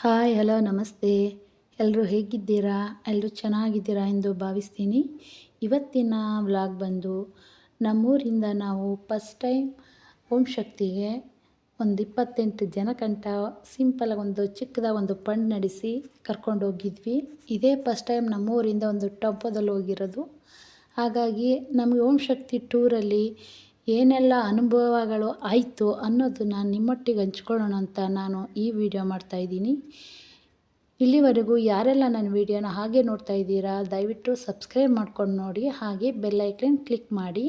Hi hello ನಮಸ್ತೆ. ಎಲ್ಲರೂ ಹೇಗಿದ್ದೀರಾ? ಎಲ್ಲರೂ ಚೆನ್ನಾಗಿದ್ದೀರಾ ಎಂದು ಭಾವಿಸ್ತೀನಿ. ಇವತ್ತಿನ ವ್ಲಾಗ್ ಬಂದು ನಮ್ಮೂರಿಂದ ನಾವು ಫಸ್ಟ್ ಟೈಮ್ ಓಂ ಶಕ್ತಿಗೆ ಒಂದು 28 ಜನಕ್ಕಂಟ ಸಿಂಪಲಾಗಿ ಒಂದು ಚಿಕ್ಕದಾಗಿ ಒಂದು ಫಂಡ್ ನಡೆಸಿ ಕರ್ಕೊಂಡೋಗಿದ್ವಿ. ಇದೇ ಫಸ್ಟ್ ಟೈಮ್ ನಮ್ಮೂರಿಂದ ಒಂದು ಟೆಂಪೋದಲ್ಲಿ ಹೋಗಿರೋದು. ಹಾಗಾಗಿ ನಮಗೆ ಓಂ ಶಕ್ತಿ ಟೂರಲ್ಲಿ ಏನೆಲ್ಲ ಅನುಭವಗಳು ಆಯಿತು ಅನ್ನೋದನ್ನು ನಿಮ್ಮೊಟ್ಟಿಗೆ ಹಂಚ್ಕೊಳ್ಳೋಣ ಅಂತ ನಾನು ಈ ವಿಡಿಯೋ ಮಾಡ್ತಾಯಿದ್ದೀನಿ. ಇಲ್ಲಿವರೆಗೂ ಯಾರೆಲ್ಲ ನನ್ನ ವಿಡಿಯೋನ ಹಾಗೆ ನೋಡ್ತಾ ಇದ್ದೀರಾ ದಯವಿಟ್ಟು ಸಬ್ಸ್ಕ್ರೈಬ್ ಮಾಡ್ಕೊಂಡು ನೋಡಿ, ಹಾಗೆ ಬೆಲ್ ಐಕನ್ ಕ್ಲಿಕ್ ಮಾಡಿ.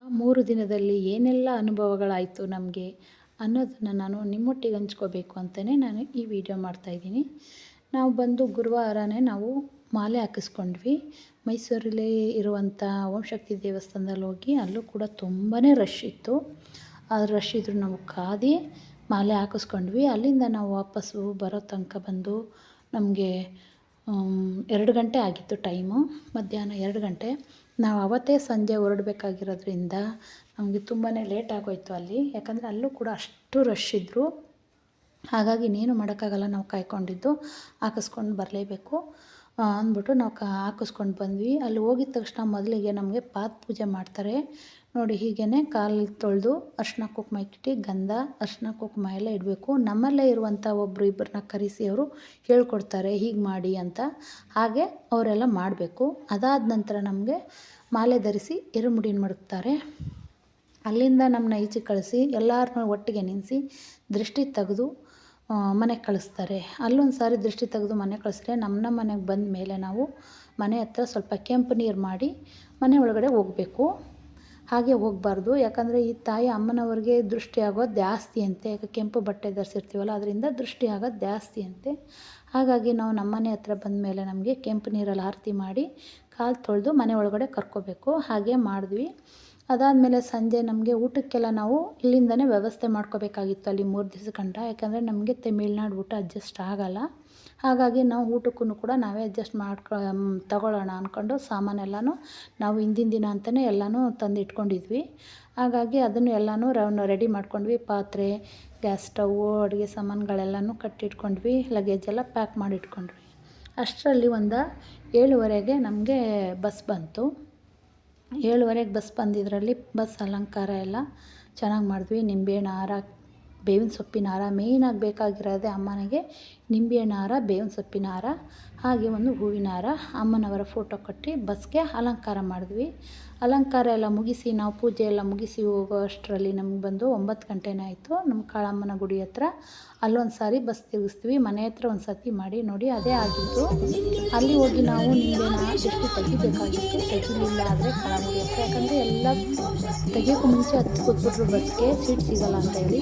3 ದಿನದಲ್ಲಿ ಏನೆಲ್ಲ ಅನುಭವಗಳಾಯಿತು ನಮಗೆ ಅನ್ನೋದನ್ನು ನಾನು ನಿಮ್ಮೊಟ್ಟಿಗೆ ಹಂಚ್ಕೋಬೇಕು ಅಂತಲೇ ನಾನು ಈ ವಿಡಿಯೋ ಮಾಡ್ತಾಯಿದ್ದೀನಿ. ನಾವು ಬಂದು ಗುರುವಾರನೇ ನಾವು ಮಾಲೆ ಹಾಕಿಸ್ಕೊಂಡ್ವಿ. ಮೈಸೂರಲ್ಲೇ ಇರುವಂಥ ಓಂ ಶಕ್ತಿ ದೇವಸ್ಥಾನದಲ್ಲಿ ಹೋಗಿ ಅಲ್ಲೂ ಕೂಡ ತುಂಬಾ ರಶ್ ಇತ್ತು. ಆ ರಶ್ ಇದ್ದರೂ ನಾವು ಕಾದು ಮಾಲೆ ಹಾಕಿಸ್ಕೊಂಡ್ವಿ. ಅಲ್ಲಿಂದ ನಾವು ವಾಪಸ್ಸು ಬರೋ ತನಕ ಬಂದು ನಮಗೆ 2 ಗಂಟೆ ಆಗಿತ್ತು ಟೈಮು, ಮಧ್ಯಾಹ್ನ 2 ಗಂಟೆ. ನಾವು ಅವತ್ತೇ ಸಂಜೆ ಹೊರಡಬೇಕಾಗಿರೋದ್ರಿಂದ ನಮಗೆ ತುಂಬಾ ಲೇಟ್ ಆಗೋಯಿತು ಅಲ್ಲಿ, ಯಾಕಂದರೆ ಅಲ್ಲೂ ಕೂಡ ಅಷ್ಟು ರಶ್ ಇದ್ದರು. ಹಾಗಾಗಿ ಇನ್ನೇನು ಮಾಡೋಕ್ಕಾಗಲ್ಲ, ನಾವು ಕಾಯ್ಕೊಂಡಿದ್ದು ಹಾಕಿಸ್ಕೊಂಡು ಬರಲೇಬೇಕು ಅಂದ್ಬಿಟ್ಟು ನಾವು ಹಾಕಿಸ್ಕೊಂಡು ಬಂದ್ವಿ. ಅಲ್ಲಿ ಹೋಗಿದ ತಕ್ಷಣ ಮೊದಲಿಗೆ ನಮಗೆ ಪಾದ ಪೂಜೆ ಮಾಡ್ತಾರೆ ನೋಡಿ. ಹೀಗೇ ಕಾಲು ತೊಳೆದು ಅರ್ಶಿನ ಕುಂಕುಮ ಇಟ್ಟು ಗಂಧ ಅರ್ಶಿನ ಕುಂಕುಮ ಎಲ್ಲ ಇಡಬೇಕು. ನಮ್ಮಲ್ಲೇ ಇರುವಂಥ ಒಬ್ಬರು ಇಬ್ಬರನ್ನ ಕರೆಸಿ ಅವರು ಹೇಳ್ಕೊಡ್ತಾರೆ ಹೀಗೆ ಮಾಡಿ ಅಂತ. ಹಾಗೆ ಅವರೆಲ್ಲ ಮಾಡಬೇಕು. ಅದಾದ ನಂತರ ನಮಗೆ ಮಾಲೆ ಧರಿಸಿ ಎರುಮುಡಿನ ಮಡಗ್ತಾರೆ. ಅಲ್ಲಿಂದ ನಮ್ಮನ್ನ ಈಚೆ ಕಳಿಸಿ ಎಲ್ಲರನ್ನೂ ಒಟ್ಟಿಗೆ ನಿಲ್ಲಿಸಿ ದೃಷ್ಟಿ ತೆಗೆದು ಮನೆಗೆ ಕಳಿಸ್ತಾರೆ. ಅಲ್ಲೊಂದು ಸಾರಿ ದೃಷ್ಟಿ ತೆಗೆದು ಮನೆಗೆ ಕಳಿಸಿದ್ರೆ ನಮ್ಮ ಮನೆಗೆ ಬಂದ ಮೇಲೆ ನಾವು ಮನೆ ಹತ್ರ ಸ್ವಲ್ಪ ಕೆಂಪು ನೀರು ಮಾಡಿ ಮನೆ ಒಳಗಡೆ ಹೋಗಬೇಕು. ಹಾಗೆ ಹೋಗಬಾರ್ದು, ಯಾಕಂದರೆ ಈ ತಾಯಿ ಅಮ್ಮನವ್ರಿಗೆ ದೃಷ್ಟಿ ಆಗೋದು ಜಾಸ್ತಿ ಅಂತೆ. ಯಾಕೆ ಕೆಂಪು ಬಟ್ಟೆ ಧರಿಸಿರ್ತೀವಲ್ಲ ಅದರಿಂದ ದೃಷ್ಟಿ ಆಗೋದು ಜಾಸ್ತಿ ಅಂತೆ. ಹಾಗಾಗಿ ನಾವು ನಮ್ಮ ಮನೆ ಹತ್ರ ಬಂದ ಮೇಲೆ ನಮಗೆ ಕೆಂಪು ನೀರಲ್ಲಿ ಆರತಿ ಮಾಡಿ ಕಾಲು ತೊಳೆದು ಮನೆ ಒಳಗಡೆ ಕರ್ಕೋಬೇಕು. ಹಾಗೆ ಮಾಡಿದ್ವಿ. ಅದಾದಮೇಲೆ ಸಂಜೆ ನಮಗೆ ಊಟಕ್ಕೆಲ್ಲ ನಾವು ಇಲ್ಲಿಂದನೇ ವ್ಯವಸ್ಥೆ ಮಾಡ್ಕೋಬೇಕಾಗಿತ್ತು ಅಲ್ಲಿ 3 ದಿವಸ ಗಂಟ. ಯಾಕಂದರೆ ನಮಗೆ ತಮಿಳ್ನಾಡು ಊಟ ಅಡ್ಜಸ್ಟ್ ಆಗೋಲ್ಲ. ಹಾಗಾಗಿ ನಾವು ಊಟಕ್ಕೂ ಕೂಡ ನಾವೇ ಅಡ್ಜಸ್ಟ್ ತಗೊಳ್ಳೋಣ ಅಂದ್ಕೊಂಡು ಸಾಮಾನೆಲ್ಲನೂ ನಾವು ಹಿಂದಿನ ದಿನ ಅಂತಲೇ ಎಲ್ಲನೂ ತಂದು ಇಟ್ಕೊಂಡಿದ್ವಿ. ಹಾಗಾಗಿ ಅದನ್ನು ಎಲ್ಲನೂ ರೆಡಿ ಮಾಡ್ಕೊಂಡ್ವಿ. ಪಾತ್ರೆ, ಗ್ಯಾಸ್ ಸ್ಟವ್ವು, ಅಡುಗೆ ಸಾಮಾನುಗಳೆಲ್ಲನೂ ಕಟ್ಟಿಟ್ಕೊಂಡ್ವಿ. ಲಗೇಜೆಲ್ಲ ಪ್ಯಾಕ್ ಮಾಡಿ ಇಟ್ಕೊಂಡ್ವಿ. ಅಷ್ಟರಲ್ಲಿ ಒಂದು 7:15ಗೆ ನಮಗೆ ಬಸ್ ಬಂತು. 7:15ಗೆ ಬಸ್ ಬಂದಿದ್ರಲ್ಲಿ ಬಸ್ ಅಲಂಕಾರ ಎಲ್ಲ ಚೆನ್ನಾಗಿ ಮಾಡಿದ್ವಿ. ನಿಂಬೆಹಣ್ಣು ಹಾರ, ಬೇವಿನ ಸೊಪ್ಪಿನ ಹಾರ, ಮೇಯ್ನಾಗಿ ಬೇಕಾಗಿರೋದೇ ಅಮ್ಮನಿಗೆ ನಿಂಬೆಹಣ್ಣು ಹಾರ, ಬೇವಿನ ಸೊಪ್ಪಿನ ಹಾರ, ಹಾಗೆ ಒಂದು ಹೂವಿನ ಹಾರ, ಅಮ್ಮನವರ ಫೋಟೋ ಕಟ್ಟಿ ಬಸ್ಗೆ ಅಲಂಕಾರ ಮಾಡಿದ್ವಿ. ಅಲಂಕಾರ ಎಲ್ಲ ಮುಗಿಸಿ ನಾವು ಪೂಜೆ ಎಲ್ಲ ಮುಗಿಸಿ ಹೋಗೋ ಅಷ್ಟರಲ್ಲಿ ನಮ್ಗೆ ಬಂದು 9 ಗಂಟೆನೇ ಆಯಿತು. ನಮ್ಮ ಕಾಳಮ್ಮನ ಗುಡಿ ಹತ್ರ ಅಲ್ಲೊಂದು ಸಾರಿ ಬಸ್ ತಿರುಗಿಸ್ತೀವಿ, ಮನೆ ಹತ್ರ ಒಂದು ಸತಿ ಮಾಡಿ ನೋಡಿ ಅದೇ ಆಗಿತ್ತು. ಅಲ್ಲಿ ಹೋಗಿ ನಾವು ನಿಂಬೆನ ಎಷ್ಟು ತೆಗಿಬೇಕಾಗಿತ್ತು, ತೆಗಿಲಿಲ್ಲ ಆದರೆ ಕಾಳಮ್ಮನ ಹತ್ರ. ಯಾಕಂದರೆ ಎಲ್ಲ ತೆಗಿಯೋಕ್ಕೂ ಮುಂಚೆ ಹತ್ತಿ ಕೂತ್ಬಿಟ್ರು ಬಸ್ಗೆ, ಸೀಟ್ ಸಿಗೋಲ್ಲ ಅಂತ ಹೇಳಿ.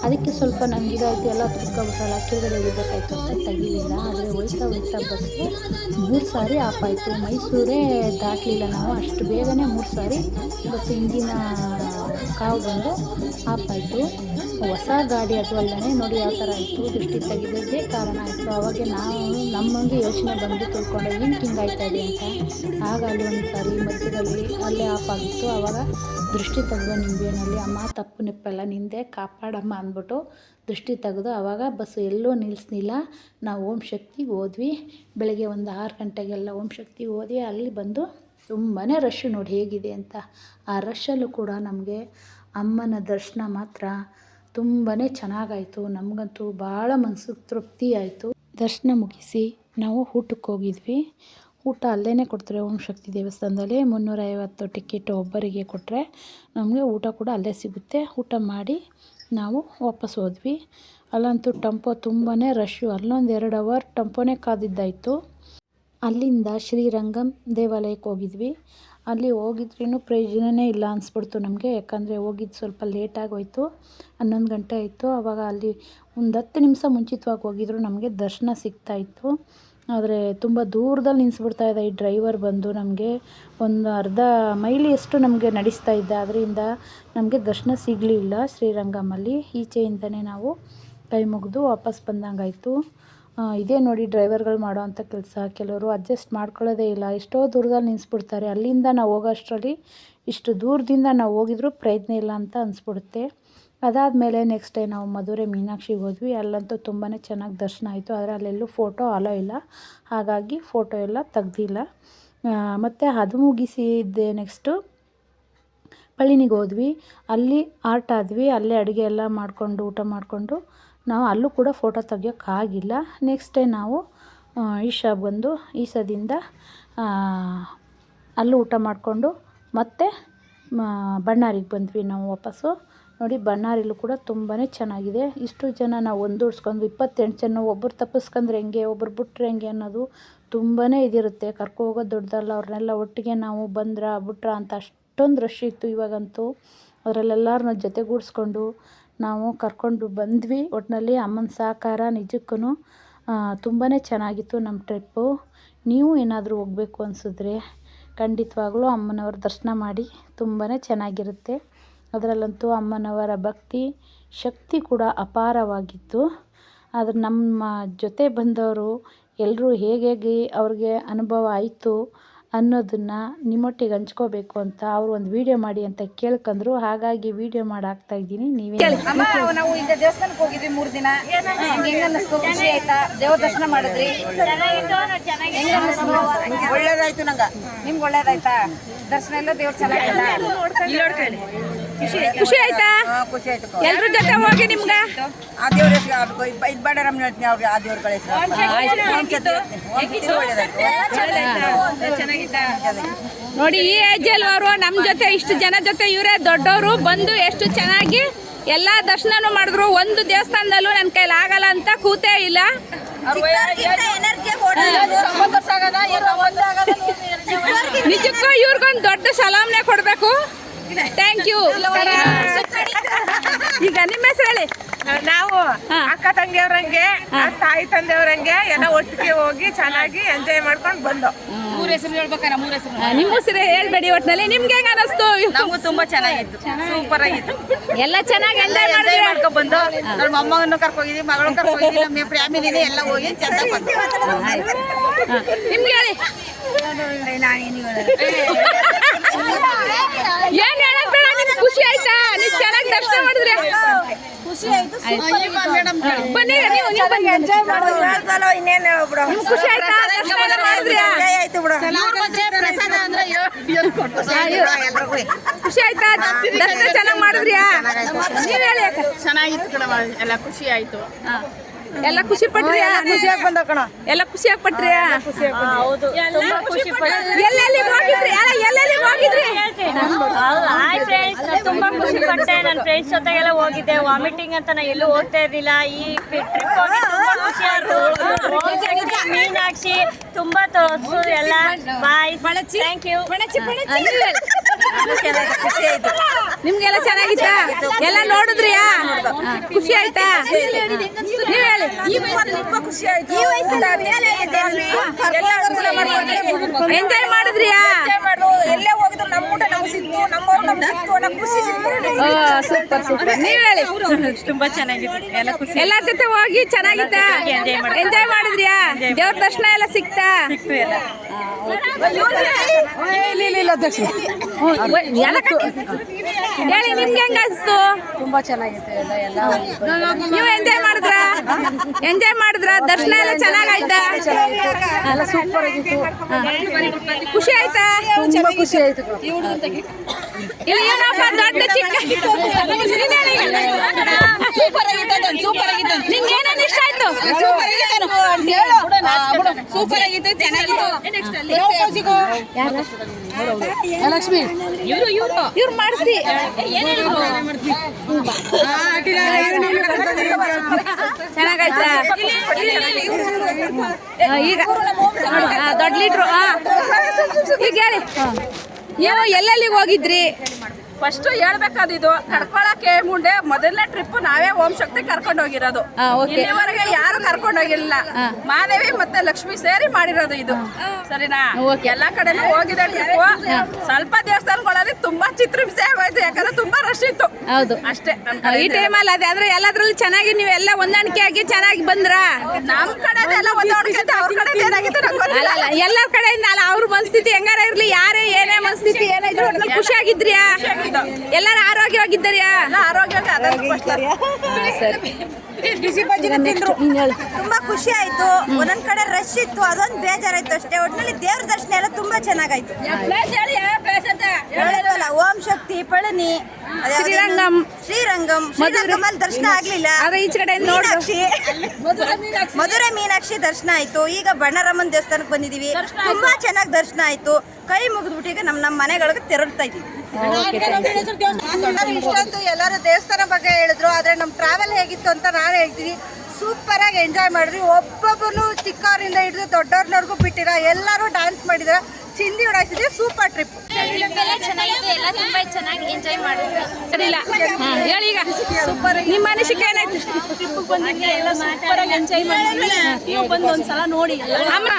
ಅದಕ್ಕೆ ಸ್ವಲ್ಪ ನನಗೆ ಇದಾಯಿತು, ಎಲ್ಲ ತುರ್ಕೊಬಿಟ್ರಲ್ಲ ಕೆಳಗಡೆ ಇಳಿಬೇಕಾಯ್ತು ಅಂತ ತೆಗಿಲಿಲ್ಲ. ಆದರೆ ಹೋಯ್ತಾ ಬಸ್ಸು 3 ಸಾರಿ ಆಫ್ ಆಯಿತು. ಮೈಸೂರೇ ದಾಟಲಿಲ್ಲ ನಾವು, ಅಷ್ಟು ಬೇಗನೆ 3 ಸಾರಿ ಬಸ್ ಇಂಜಿನ ಕಾವು ಬಂದು ಆಫ್ ಆಯಿತು. ಹೊಸ ಗಾಡಿ ಅದು ಅಲ್ಲದೆ ನೋಡಿ ಯಾವ ಥರ ಆಯಿತು, ದೃಷ್ಟಿ ತೆಗೆದದ್ದೇ ಕಾರಣ ಆಯಿತು. ಅವಾಗೆ ನಾವು ನಮಗೆ ಯೋಚನೆ ಬಂದು ತಿಳ್ಕೊಂಡು ಏನಕ್ಕೆ ಹಿಂಗಾಯ್ತಾ ಇದೆ ಅಂತ. ಆಗ ಅಲ್ಲಿ ಒಂದು ಸಾರಿ ಮಧ್ಯದಲ್ಲಿ ಅಲ್ಲೇ ಆಫ್ ಆಗಿತ್ತು. ಆವಾಗ ದೃಷ್ಟಿ ತೆಗೆದು ನಿಂಬೆಹಣ್ಣಲ್ಲಿ ಅಮ್ಮ ತಪ್ಪು ನಿಪ್ಪೆಲ್ಲ ನಿಂದೆ ಕಾಪಾಡಮ್ಮ ಅಂದ್ಬಿಟ್ಟು ದೃಷ್ಟಿ ತೆಗೆದು ಆವಾಗ ಬಸ್ಸು ಎಲ್ಲೂ ನಿಲ್ಲಿಸ್ಲಿಲ್ಲ. ನಾವು ಓಂ ಶಕ್ತಿಗೆ ಹೋದ್ವಿ. ಬೆಳಗ್ಗೆ ಒಂದು 6 ಗಂಟೆಗೆಲ್ಲ ಓಂ ಶಕ್ತಿಗೆ ಹೋದ್ವಿ. ಅಲ್ಲಿ ಬಂದು ತುಂಬಾ ರಶ್ ನೋಡಿ ಹೇಗಿದೆ ಅಂತ. ಆ ರಶ್ಶಲ್ಲೂ ಕೂಡ ನಮಗೆ ಅಮ್ಮನ ದರ್ಶನ ಮಾತ್ರ ತುಂಬಾ ಚೆನ್ನಾಗಾಯಿತು. ನಮಗಂತೂ ಭಾಳ ಮನಸ್ಸಿಗೆ ತೃಪ್ತಿ ಆಯಿತು. ದರ್ಶನ ಮುಗಿಸಿ ನಾವು ಊಟಕ್ಕೆ ಹೋಗಿದ್ವಿ. ಊಟ ಅಲ್ಲೇ ಕೊಡ್ತಾರೆ ಓಂ ಶಕ್ತಿ ದೇವಸ್ಥಾನದಲ್ಲಿ. 350 ಟಿಕೆಟ್ ಒಬ್ಬರಿಗೆ ಕೊಟ್ಟರೆ ನಮಗೆ ಊಟ ಕೂಡ ಅಲ್ಲೇ ಸಿಗುತ್ತೆ. ಊಟ ಮಾಡಿ ನಾವು ವಾಪಸ್ ಹೋದ್ವಿ. ಅಲ್ಲಂತೂ ಟೆಂಪೋ ತುಂಬಾ ರಶ್ಶು. ಅಲ್ಲೊಂದು 2 ಅವರ್ ಟೆಂಪೋನೇ ಕಾದಿದ್ದಾಯಿತು. ಅಲ್ಲಿಂದ ಶ್ರೀರಂಗಂ ದೇವಾಲಯಕ್ಕೆ ಹೋಗಿದ್ವಿ. ಅಲ್ಲಿ ಹೋಗಿದ್ರೂ ಪ್ರಯೋಜನವೇ ಇಲ್ಲ ಅನಿಸ್ಬಿಡ್ತು ನಮಗೆ. ಯಾಕಂದರೆ ಹೋಗಿದ್ದು ಸ್ವಲ್ಪ ಲೇಟಾಗೋಯಿತು, 11 ಗಂಟೆ ಆಯಿತು. ಆವಾಗ ಅಲ್ಲಿ ಒಂದು 10 ನಿಮಿಷ ಮುಂಚಿತವಾಗಿ ಹೋಗಿದ್ರು ನಮಗೆ ದರ್ಶನ ಸಿಗ್ತಾಯಿತ್ತು. ಆದರೆ ತುಂಬ ದೂರದಲ್ಲಿ ನಿಲ್ಲಿಸ್ಬಿಡ್ತಾಯಿದ್ದ ಈ ಡ್ರೈವರ್ ಬಂದು ನಮಗೆ ಒಂದು ಅರ್ಧ ಮೈಲಿಯಷ್ಟು ನಮಗೆ ನಡೆಸ್ತಾ ಇದ್ದ. ಅದರಿಂದ ನಮಗೆ ದರ್ಶನ ಸಿಗಲಿಲ್ಲ ಶ್ರೀರಂಗಮಲ್ಲಿ. ಈಚೆಯಿಂದನೇ ನಾವು ಕೈ ಮುಗಿದು ವಾಪಸ್ ಬಂದಂಗಾಯಿತು. ಇದೇ ನೋಡಿ ಡ್ರೈವರ್ಗಳು ಮಾಡೋ ಅಂಥ ಕೆಲಸ. ಕೆಲವರು ಅಡ್ಜಸ್ಟ್ ಮಾಡ್ಕೊಳ್ಳೋದೇ ಇಲ್ಲ, ಎಷ್ಟೋ ದೂರದಲ್ಲಿ ನಿಲ್ಲಿಸ್ಬಿಡ್ತಾರೆ. ಅಲ್ಲಿಂದ ನಾವು ಹೋಗೋ ಅಷ್ಟರಲ್ಲಿ ಇಷ್ಟು ದೂರದಿಂದ ನಾವು ಹೋಗಿದ್ರು ಪ್ರಯೋಜನ ಇಲ್ಲ ಅಂತ ಅನಿಸ್ಬಿಡುತ್ತೆ. ಅದಾದಮೇಲೆ ನೆಕ್ಸ್ಟ್ ಡೇ ನಾವು ಮಧುರೆ ಮೀನಾಕ್ಷಿಗೆ ಹೋದ್ವಿ. ಅಲ್ಲಂತೂ ತುಂಬಾ ಚೆನ್ನಾಗಿ ದರ್ಶನ ಆಯಿತು. ಆದರೆ ಅಲ್ಲೆಲ್ಲೂ ಫೋಟೋ ಅಲೋ ಇಲ್ಲ, ಹಾಗಾಗಿ ಫೋಟೋ ಎಲ್ಲ ತೆಗ್ದಿಲ್ಲ. ಮತ್ತು ಅದು ಮುಗಿಸಿದ್ದೆ ನೆಕ್ಸ್ಟು ಪಳನಿಗೆ ಹೋದ್ವಿ. ಅಲ್ಲಿ ಆರ್ಟ್ ಆದ್ವಿ. ಅಲ್ಲೇ ಅಡುಗೆ ಎಲ್ಲ ಮಾಡಿಕೊಂಡು ಊಟ ಮಾಡಿಕೊಂಡು ನಾವು ಅಲ್ಲೂ ಕೂಡ ಫೋಟೋ ತೆಗಿಯೋಕ್ಕಾಗಿಲ್ಲ. ನೆಕ್ಸ್ಟ್ ಡೇ ನಾವು ಈಶಾದಿಂದ ಅಲ್ಲೂ ಊಟ ಮಾಡಿಕೊಂಡು ಮತ್ತೆ ಬಣ್ಣಾರಿಗೆ ಬಂದ್ವಿ ನಾವು ವಾಪಸ್ಸು. ನೋಡಿ ಬಣ್ಣಾರಿಲೂ ಕೂಡ ತುಂಬಾ ಚೆನ್ನಾಗಿದೆ. ಇಷ್ಟು ಜನ ನಾವು ಹೊಂದಿಸ್ಕೊಂಡು 28 ಜನ ಒಬ್ಬರು ತಪ್ಪಿಸ್ಕೊಂಡ್ರೆ ಹೆಂಗೆ, ಒಬ್ಬರು ಬಿಟ್ರೆ ಹೆಂಗೆ ಅನ್ನೋದು ತುಂಬಾ ಇದಿರುತ್ತೆ. ಹೋಗೋದು ದೊಡ್ಡದಲ್ಲ. ಅವ್ರನ್ನೆಲ್ಲ ಒಟ್ಟಿಗೆ ನಾವು ಬಿಟ್ರ ಅಂತ ಅಷ್ಟೊಂದು ರಶ್ ಇತ್ತು ಇವಾಗಂತೂ. ಅದರಲ್ಲೆಲ್ಲರನ್ನ ಜೊತೆಗೂಡಿಸ್ಕೊಂಡು ನಾವು ಕರ್ಕೊಂಡು ಬಂದ್ವಿ. ಒಟ್ಟಿನಲ್ಲಿ ಅಮ್ಮನ ಸಹಕಾರ ನಿಜಕ್ಕೂ ತುಂಬಾ ಚೆನ್ನಾಗಿತ್ತು ನಮ್ಮ ಟ್ರಿಪ್ಪು. ನೀವು ಏನಾದರೂ ಹೋಗಬೇಕು ಅನಿಸಿದ್ರೆ ಖಂಡಿತವಾಗ್ಲೂ ಅಮ್ಮನವ್ರ ದರ್ಶನ ಮಾಡಿ, ತುಂಬಾ ಚೆನ್ನಾಗಿರುತ್ತೆ. ಅದರಲ್ಲಂತೂ ಅಮ್ಮನವರ ಭಕ್ತಿ ಶಕ್ತಿ ಕೂಡ ಅಪಾರವಾಗಿತ್ತು. ಆದರೆ ನಮ್ಮ ಜೊತೆ ಬಂದವರು ಎಲ್ಲರೂ ಹೇಗೆ ಅವ್ರಿಗೆ ಅನುಭವ ಆಯಿತು ಅನ್ನೋದನ್ನು ನಿಮ್ಮೊಟ್ಟಿಗೆ ಹಂಚ್ಕೋಬೇಕು ಅಂತ ಅವರು ಒಂದು ವಿಡಿಯೋ ಮಾಡಿ ಅಂತ ಕೇಳ್ಕೊಂಡ್ರು. ಹಾಗಾಗಿ ವಿಡಿಯೋ ಮಾಡಿ ಹಾಕ್ತಾಯಿದ್ದೀನಿ. ನೀವೇ ನಾವು ಈಗ ದೇವಸ್ಥಾನಕ್ಕೆ ಹೋಗಿದ್ವಿ 3 ದಿನ. ಹೆಂಗನ್ನಿಸ್ತು? ಖುಷಿ ಆಯ್ತಾ? ದೇವ್ರ ದರ್ಶನ ಮಾಡಿದ್ರಿ? ಒಳ್ಳೇದಾಯ್ತು. ನಿಮ್ಗೆ ಒಳ್ಳೇದಾಯ್ತಾ ದರ್ಶನ? ಎಲ್ಲ ದೇವ್ರು ಚೆನ್ನಾಗಿಲ್ಲ? ಖುಷಿ ಆಯ್ತಾ? ಖುಷಿ ಆಯ್ತು. ಎಲ್ರ ಜೊತೆ ಹೋಗಿ ನಿಮ್ಗೆ ಆ ದೇವ್ರ ಇದು ಬಾಡರಮ್ಮ ಹೇಳ್ತೀನಿ. ಅವ್ರಿಗೆ ಆ ದೇವ್ರ ಕಳಿಸಿ ನೋಡಿ. ಈ ಏಜಲ್ಲಿ ಅವರು ನಮ್ಮ ಜೊತೆ ಇಷ್ಟು ಜನ ಜೊತೆ ಇವರೇ ದೊಡ್ಡವರು ಬಂದು ಎಷ್ಟು ಚೆನ್ನಾಗಿ ಎಲ್ಲ ದರ್ಶನನೂ ಮಾಡಿದ್ರು. ಒಂದು ದೇವಸ್ಥಾನದಲ್ಲೂ ನನ್ನ ಕೈಲಿ ಆಗಲ್ಲ ಅಂತ ಕೂತೇ ಇಲ್ಲ. ನಿಜಕ್ಕೂ ಇವ್ರಿಗೊಂದು ದೊಡ್ಡ ಸಲಾಮ್ನೆ ಕೊಡಬೇಕು. Thank you. ಈಗ ನಿಮ್ಮ ಹೆಸರು ಹೇಳಿ. ನಾವು ಅಕ್ಕ ತಂಗಿಯವ್ರಂಗೆ ತಾಯಿ ತಂದೆಯವ್ರಂಗೆ ಎಲ್ಲ ಒಟ್ಟಿಗೆ ಹೋಗಿ ಚೆನ್ನಾಗಿ ಎಂಜಾಯ್ ಮಾಡ್ಕೊಂಡು ಬಂದು. ಮೂರ್ ಹೆಸರು ಹೇಳ್ಬೇಕಾರ? ಮೂರ್ ಹೆಸರು ನಿಮ್ಮ ಹೆಸರು ಹೇಳ್ಬೇಡಿ. ಒಟ್ಟಿನಲ್ಲಿ ನಿಮ್ಗೆ ಹೆಂಗ ಅನಿಸ್ತು? ನಮಗೂ ತುಂಬಾ ಚೆನ್ನಾಗಿತ್ತು, ಸೂಪರ್ ಆಗಿತ್ತು. ಎಲ್ಲ ಚೆನ್ನಾಗಿ ಎಂಜಾಯ್ ಮಾಡ್ಕೊಂಡ್ ಬಂದು ನಮ್ಮ ಮೊಮ್ಮಗನ್ನು ಕರ್ಕೋಗಿದ್ವಿ, ಮಗಳು ಕರ್ಕೋಗಿದ್ವಿ, ನಮ್ಮ ಫ್ಯಾಮಿಲಿನೇ ಎಲ್ಲ ಹೋಗಿ ಚೆಂದ ಬಂದು. ನಿಮ್ಗೆ ಹೇಳಿ. ಏನ್ ಹೇಳಕ್ ಬೇಡ, ನಿಮ್ಗೆ ಖುಷಿ ಆಯ್ತಾ? ನೀವು ಚೆನ್ನಾಗಿ ದರ್ಶನ ಮಾಡಿದ್ರಿ? ಖುಷಿ ಆಯ್ತು. ಬನ್ನಿ ನೀವು ಬನ್ನಿ. ಎಂಜಾಯ್ ಮಾಡೋದು ಇನ್ನೇನು ಬಿಡು. ಖುಷಿ ಆಯ್ತಾ? ದರ್ಶನ ಮಾಡಿದ್ರಿ? ಆಯ್ತು ಬಿಡು. ಖುಷಿ ಆಯ್ತಾ? ದರ್ಶನ ಚೆನ್ನಾಗಿ ಮಾಡಿದ್ರಿಯಾ? ನೀವ್ ಹೇಳಿ. ಚೆನ್ನಾಗಿತ್ತು ಕಣ, ಎಲ್ಲ ಖುಷಿ ಆಯ್ತು. ಎಲ್ಲ ಖುಷಿ ಪಟ್ರಿಯಾ? ಖುಷಿಯಾಗಿ ಬಂದ ಕಣ. ಎಲ್ಲ ಖುಷಿಯಾಗಿ ಪಟ್ರಿಯಾ? ಹೌದು, ತುಂಬಾ ಖುಷಿ ಪಟ್ಟು. ಎಲ್ಲೆಲ್ಲಿ ಹೋಗಿದ್ರಿ? ಎಲ್ಲೆಲ್ಲಿ ಹೋಗಿದ್ರಿ? ತುಂಬಾ ಖುಷಿ ಪಟ್ಟೆ. ನನ್ನ ಫ್ರೆಂಡ್ಸ್ ಜೊತೆಗೆಲ್ಲ ಹೋಗಿದ್ದೆ. ವಾಮಿಟಿಂಗ್ ಅಂತ ನಾ ಎಲ್ಲೂ ಹೋಗ್ತಾ ಇರ್ಲಿಲ್ಲ. ಈ ಟ್ರಿಪ್ ಹೋಗಿ ತುಂಬಾ ಖುಷಿ ಆಯ್ತು. ಮೀನಾಕ್ಷಿ ತುಂಬಾ ತೋರ್ಸು ಎಲ್ಲ. ಬಾಯ್, ಥ್ಯಾಂಕ್ ಯು. ನಿಮ್ಗೆಲ್ಲ ಚೆನ್ನಾಗಿತ್ತಾ? ಎಲ್ಲ ನೋಡಿದ್ರಿಯಾ? ಖುಷಿ ಆಯ್ತಾ? ನೀವ್ ಹೇಳಿ. ತುಂಬಾ ಖುಷಿ ಆಯ್ತು. ಎಂಜಾಯ್ ಮಾಡಿದ್ರಿಯಾ? ಎಲ್ಲೇ ಹೋಗಿದ್ರು ನಮ್ಮ ಊಟ ನಮ್ಗೆ ಸಿಕ್ತು, ನಮ್ಮವ್ರು ನಮ್ಗೆ ಸಿಕ್ತು ಅನ್ನೋ ಖುಷಿ ಸಿಕ್ತು. Super super. ನೀವ್ ಹೇಳಿ. ತುಂಬಾ ಚೆನ್ನಾಗಿತ್ತು. ಎಲ್ಲ ಖುಷಿ. ಎಲ್ಲರ ಜೊತೆ ಹೋಗಿ ಚೆನ್ನಾಗಿತ್ತಾ? ಎಂಜಾಯ್ ಮಾಡಿದ್ರಿಯಾ? ದೇವ್ರ ದರ್ಶನ ಎಲ್ಲ ಸಿಕ್ತಾ? ಹೇಳಿ, ನಿಮ್ಗೆ ಹೆಂಗ ಅನ್ಸ್ತು? ತುಂಬಾ ಚೆನ್ನಾಗಿತ್ತು. ನೀವು ಎಂಜಾಯ್ ಮಾಡಿದ್ರ? ದರ್ಶನ ಎಲ್ಲ ಚೆನ್ನಾಗಾಯ್ತಾ? ಎಲ್ಲ ಸೂಪರ್ ಆಗಿತ್ತು. ಖುಷಿ ಆಯ್ತಾ? ತುಂಬಾ ಖುಷಿ ಆಯ್ತು. ಇಲ್ಲ ಏನಪ್ಪ ದೊಡ್ಡ ಚಿಕ್ಕ ನಿಮ್ಗೆ ಏನೇನು ಇಷ್ಟ ಆಯ್ತು? ಸೂಪರ್ ಆಗಿತ್ತು, ಚೆನ್ನಾಗಿತ್ತು. ಲಕ್ಷ್ಮಿ ಇವ್ರು ಮಾಡಿಸಿ ಚೆನ್ನಾಗಾಯ್ತಾ? ಈಗ ದೊಡ್ಡ ಲೀಟ್ರು. ಈಗ ಹೇಳಿ, ನೀವು ಎಲ್ಲೆಲ್ಲಿಗೆ ಹೋಗಿದ್ರಿ? ಫಸ್ಟ್ ಹೇಳ್ಬೇಕಾದಿದ್ದು ಕರ್ಕೊಳಕ್ಕೆ ಮುಂದೆ ಮೊದಲನೇ ಟ್ರಿಪ್ ನಾವೇ ಓಂ ಶಕ್ತಿ ಕರ್ಕೊಂಡು ಹೋಗಿರೋದು. ಇಲ್ಲಿವರೆಗೆ ಯಾರು ಕರ್ಕೊಂಡು ಹೋಗಿಲ್ಲ. ಮಾದೇವಿ ಮತ್ತೆ ಲಕ್ಷ್ಮಿ ಸೇರಿ ಮಾಡಿರೋದು ಇದು. ಸರಿನಾ ಎಲ್ಲಾ ಕಡೆನೂ ಹೋಗಿದೆ ಟ್ರಿಪ್. ಸ್ವಲ್ಪ ದೇವಸ್ಥಾನಗಳಲ್ಲಿ ತುಂಬಾ ಚಿತ್ರಹಿಂಸೆ ಆಗೋಯ್ತು, ಯಾಕಂದ್ರೆ ತುಂಬಾ ರಶ್ ಇತ್ತು. ಹೌದು ಅಷ್ಟೇ ಈ ಟೈಮಲ್ಲಿ ಅದೇ ಆದ್ರೆ ಎಲ್ಲದ್ರಲ್ಲಿ ಚೆನ್ನಾಗಿ ನೀವೆಲ್ಲ ಹೊಂದಾಣಿಕೆ ಆಗಿ ಚೆನ್ನಾಗಿ ಬಂದ್ರಾ? ನಮ್ ಕಡೆ ಎಲ್ಲ ಹೊಂದಾಣಿಕೆ ಐತೆ, ಅವ್ರ ಕಡೆ ಏನಾಗಿತ್ತು ನಂಗೆ ಗೊತ್ತಿಲ್ಲ. ಎಲ್ಲರ ಕಡೆಯಿಂದ ಅಲ್ಲ, ಅವ್ರ ಮನಸ್ಥಿತಿ ಹೆಂಗಾರ ಇರ್ಲಿ, ಯಾರೇ ಏನೇ ಮನಸ್ಥಿತಿ ಏನೇ ಇದ್ರು ಒಟ್ನಲ್ಲಿ ಖುಷಿಯಾಗಿದ್ರಿಯಾ? ಎಲ್ಲಾರು ಆರೋಗ್ಯವಾಗಿದ್ದರಿಯಾ? ಆರೋಗ್ಯವಾಗಿ ತುಂಬಾ ಖುಷಿ ಆಯ್ತು. ಒಂದೊಂದ್ ಕಡೆ ರಶ್ ಇತ್ತು, ಅದೊಂದು ಬೇಜಾರಾಯ್ತು ಅಷ್ಟೇ. ಒಟ್ಟಿನಲ್ಲಿ ದೇವ್ರ ದರ್ಶನ ಎಲ್ಲ ತುಂಬಾ ಚೆನ್ನಾಗಾಯ್ತು. ಹೇಳಿದ್ವಲ್ಲ, ಓಂ ಶಕ್ತಿ, ಪಳನಿ, ಶ್ರೀರಂಗಂ, ಶ್ರೀರಂಗಮಲ್ಲಿ ದರ್ಶನ ಆಗ್ಲಿಲ್ಲ. ಈಚೆ ಕಡೆ ಮೀನಾಕ್ಷಿ, ಮಧುರೆ ಮೀನಾಕ್ಷಿ ದರ್ಶನ ಆಯ್ತು. ಈಗ ಬಣ್ಣರಾಮನ್ ದೇವಸ್ಥಾನಕ್ಕೆ ಬಂದಿದೀವಿ, ತುಂಬಾ ಚೆನ್ನಾಗಿ ದರ್ಶನ ಆಯ್ತು. ಕೈ ಮುಗಿದ್ಬಿಟ್ಟು ಈಗ ನಮ್ಮ ಮನೆಗಳಿಗೆ ತೆರಳ್ತಾ ಇದೀವಿ. ಇಷ್ಟೊಂದು ಎಲ್ಲರೂ ದೇವಸ್ಥಾನ ಬಗ್ಗೆ ಹೇಳಿದ್ರು, ಆದ್ರೆ ನಮ್ ಟ್ರಾವೆಲ್ ಹೇಗಿತ್ತು ಅಂತ ನಾನು ಹೇಳ್ತೀನಿ. ಸೂಪರ್ ಆಗಿ ಎಂಜಾಯ್ ಮಾಡಿದ್ವಿ. ಒಬ್ಬೊಬ್ಬರು ಚಿಕ್ಕವರಿಂದ ಹಿಡಿದು ದೊಡ್ಡವ್ರನ್ನವ್ರಿಗೂ ಬಿಟ್ಟಿರ, ಎಲ್ಲರೂ ಡ್ಯಾನ್ಸ್ ಮಾಡಿದ್ರ, ಚಿಂದಿ ಉಡಾಯಿಸಿದ್ವಿ. Super trip. ಚೆನ್ನಾಗಿತ್ತು, ಎಲ್ಲ ತುಂಬಾ ಚೆನ್ನಾಗಿ ಎಂಜಾಯ್ ಮಾಡಿದ್ವಿ. ಸರಿಲ್ಲ ಹೇಳಿ ಈಗ ನಿಮ್ಮ ಅನಿಸಿಕೆ ಏನಾಯ್ತು? ಬಂದು ಒಂದ್ಸಲ ನೋಡಿ ಅಮ್ಮ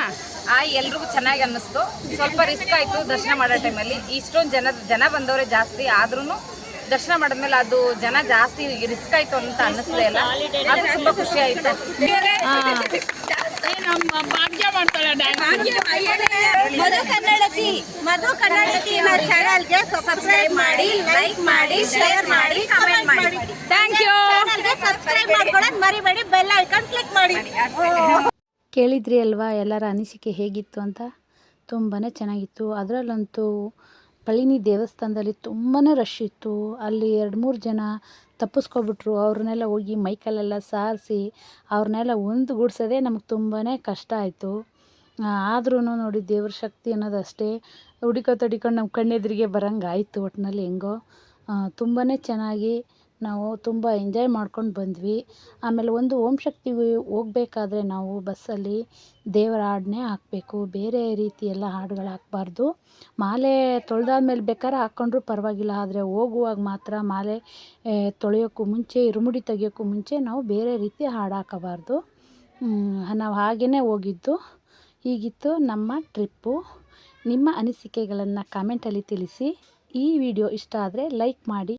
ಎಲ್ರಿಗೂ ಚೆನ್ನಾಗಿ ಅನ್ನಿಸ್ತು. ಸ್ವಲ್ಪ ರಿಸ್ಕ್ ಆಯ್ತು ದರ್ಶನ ಮಾಡೋ ಟೈಮಲ್ಲಿ. ಇಷ್ಟೊಂದು ಜನ ಬಂದವರೇ ಜಾಸ್ತಿ, ಆದ್ರೂ ದರ್ಶನ ಮಾಡಿದ್ಮೇಲೆ ಅದು ಜನ ಜಾಸ್ತಿ ರಿಸ್ಕ್ ಆಯ್ತು ಅಂತ ಅನ್ನಿಸ್ಲೇ ಇಲ್ಲ. ಅದು ತುಂಬಾ ಖುಷಿ ಆಯ್ತು. ಮಧು ಕನ್ನಡತಿ ಚಾನಲ್ಗೆ ಸಬ್ಸ್ಕ್ರೈಬ್ ಮಾಡಿ, ಲೈಕ್ ಮಾಡಿ, ಶೇರ್ ಮಾಡಿ, ಕಮೆಂಟ್ ಮಾಡಿ. Thank you. ಸಬ್ಸ್ಕ್ರೈಬ್ ಮಾಡ್ಕೊಳ್ಳೋದು ಮರಿಬೇಡಿ, ಬೆಲ್ ಐಕಾನ್ ಕ್ಲಿಕ್ ಮಾಡಿ. ಕೇಳಿದ್ರಿ ಅಲ್ವಾ ಎಲ್ಲರ ಅನಿಸಿಕೆ ಹೇಗಿತ್ತು ಅಂತ? ತುಂಬಾ ಚೆನ್ನಾಗಿತ್ತು. ಅದರಲ್ಲಂತೂ ಪಳನಿ ದೇವಸ್ಥಾನದಲ್ಲಿ ತುಂಬಾ ರಶ್ ಇತ್ತು. ಅಲ್ಲಿ 2-3 ಜನ ತಪ್ಪಿಸ್ಕೊಬಿಟ್ರು. ಅವ್ರನ್ನೆಲ್ಲ ಹೋಗಿ ಮೈಕಲ್ಲೆಲ್ಲ ಸಾರಿಸಿ ಅವ್ರನ್ನೆಲ್ಲ ಒಂದುಗೂಡ್ಸೋದೇ ನಮಗೆ ತುಂಬಾ ಕಷ್ಟ ಆಯಿತು. ಆದ್ರೂ ನೋಡಿ ದೇವ್ರ ಶಕ್ತಿ ಅನ್ನೋದು ಅಷ್ಟೇ. ಹುಡುಕೊಂಡು ನಮ್ಮ ಕಣ್ಣೆದುರಿಗೆ ಬರೋಂಗೆ ಆಯಿತು. ಒಟ್ಟಿನಲ್ಲಿ ಹೆಂಗೋ ತುಂಬಾ ಚೆನ್ನಾಗಿ ನಾವು ತುಂಬ ಎಂಜಾಯ್ ಮಾಡ್ಕೊಂಡು ಬಂದ್ವಿ. ಆಮೇಲೆ ಒಂದು ಓಂ ಶಕ್ತಿಗೆ ಹೋಗ್ಬೇಕಾದ್ರೆ ನಾವು ಬಸ್ಸಲ್ಲಿ ದೇವರ ಹಾಡನ್ನೇ ಹಾಕಬೇಕು, ಬೇರೆ ರೀತಿ ಎಲ್ಲ ಹಾಡುಗಳು ಹಾಕಬಾರ್ದು. ಮಾಲೆ ತೊಳೆದಾದ್ಮೇಲೆ ಬೇಕಾದ್ರೆ ಹಾಕ್ಕೊಂಡ್ರೂ ಪರವಾಗಿಲ್ಲ, ಆದರೆ ಹೋಗುವಾಗ ಮಾತ್ರ ಮಾಲೆ ತೊಳೆಯೋಕ್ಕೂ ಮುಂಚೆ, ಇರುಮುಡಿ ತೆಗಿಯೋಕ್ಕೂ ಮುಂಚೆ ನಾವು ಬೇರೆ ರೀತಿ ಹಾಡು ಹಾಕಬಾರ್ದು. ನಾವು ಹಾಗೇ ಹೋಗಿದ್ದು. ಹೀಗಿತ್ತು ನಮ್ಮ ಟ್ರಿಪ್ಪು. ನಿಮ್ಮ ಅನಿಸಿಕೆಗಳನ್ನು ಕಾಮೆಂಟಲ್ಲಿ ತಿಳಿಸಿ. ಈ ವಿಡಿಯೋ ಇಷ್ಟ ಆದರೆ ಲೈಕ್ ಮಾಡಿ.